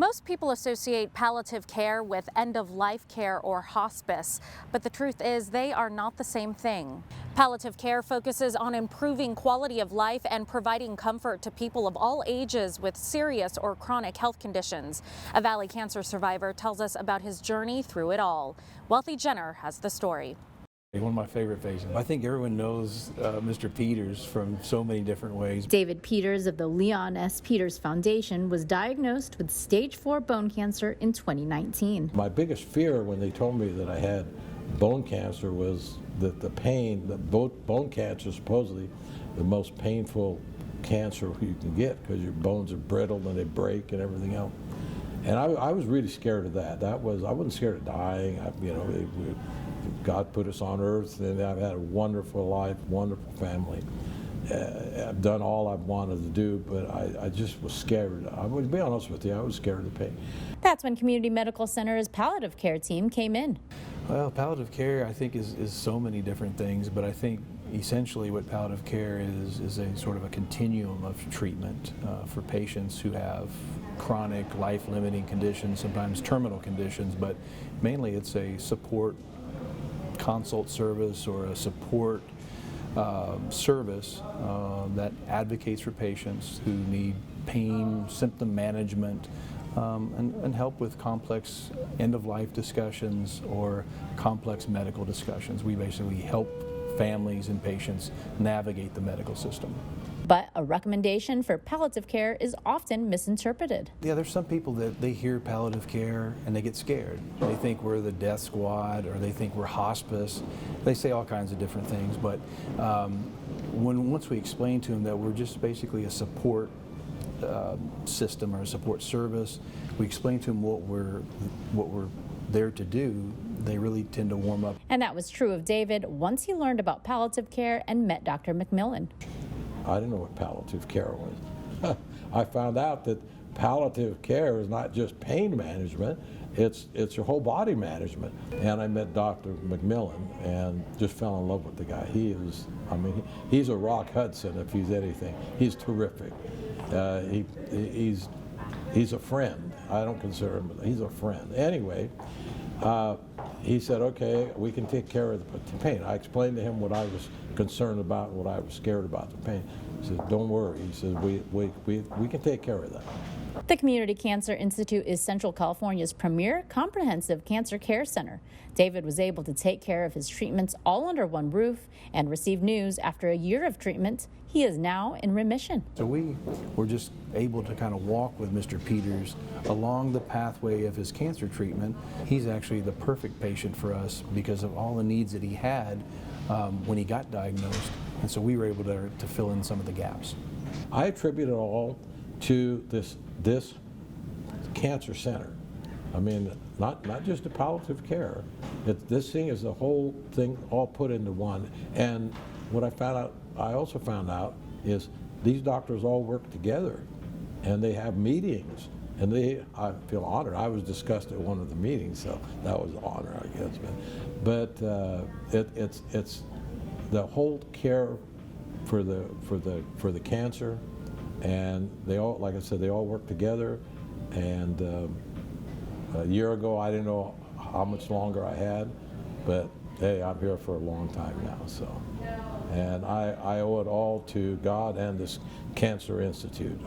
Most people associate palliative care with end-of-life care or hospice, but the truth is they are not the same thing. Palliative care focuses on improving quality of life and providing comfort to people of all ages with serious or chronic health conditions. A Valley cancer survivor tells us about his journey through it all. Wealthy Jenner has the story. One of my favorite faces. I think everyone knows Mr. Peters from so many different ways. David Peters of the Leon S. Peters Foundation was diagnosed with stage 4 bone cancer in 2019. My biggest fear when they told me that I had bone cancer was that the pain, that bone cancer is supposedly the most painful cancer you can get because your bones are brittle and they break and everything else. And I was really scared of that. I wasn't scared of dying. God put us on earth, and I've had a wonderful life, wonderful family. I've done all I've wanted to do, but I just was scared. I would be honest with you, I was scared of the pain. That's when Community Medical Center's palliative care team came in. Well, palliative care, I think, is so many different things, but I think essentially what palliative care is a sort of a continuum of treatment for patients who have chronic, life-limiting conditions, sometimes terminal conditions, but mainly it's a support consult service or a support service that advocates for patients who need pain, symptom management, and help with complex end-of-life discussions or complex medical discussions. We basically help families and patients navigate the medical system. But a recommendation for palliative care is often misinterpreted. Yeah, there's some people that they hear palliative care and they get scared. They think we're the death squad or they think we're hospice. They say all kinds of different things, but once we explain to them that we're just basically a support system or a support service, we explain to them what we're there to do, they really tend to warm up. And that was true of David once he learned about palliative care and met Dr. McMillan. I didn't know what palliative care was. I found out that palliative care is not just pain management, it's your whole body management. And I met Dr. McMillan and just fell in love with the guy. He's a Rock Hudson if he's anything. He's terrific. He's a friend. I don't consider him, he's a friend. Anyway, he said, okay, we can take care of the pain. I explained to him what I was concerned about, what I was scared about the pain. He said, don't worry. He said, we can take care of that. The Community Cancer Institute is Central California's premier comprehensive cancer care center. David was able to take care of his treatments all under one roof and receive news after a year of treatment. He is now in remission. So we were just able to kind of walk with Mr. Peters along the pathway of his cancer treatment. He's actually the perfect patient for us because of all the needs that he had when he got diagnosed. And so we were able to fill in some of the gaps. I attribute it all to this cancer center. I mean, not just the palliative care. This thing is the whole thing all put into one. And what I also found out is these doctors all work together and they have meetings. And I feel honored. I was discussed at one of the meetings, so that was an honor, I guess. But it's the whole care for the cancer, and they all, like I said, they all work together. And a year ago, I didn't know how much longer I had, but hey, I'm here for a long time now. So, and I owe it all to God and this Cancer Institute.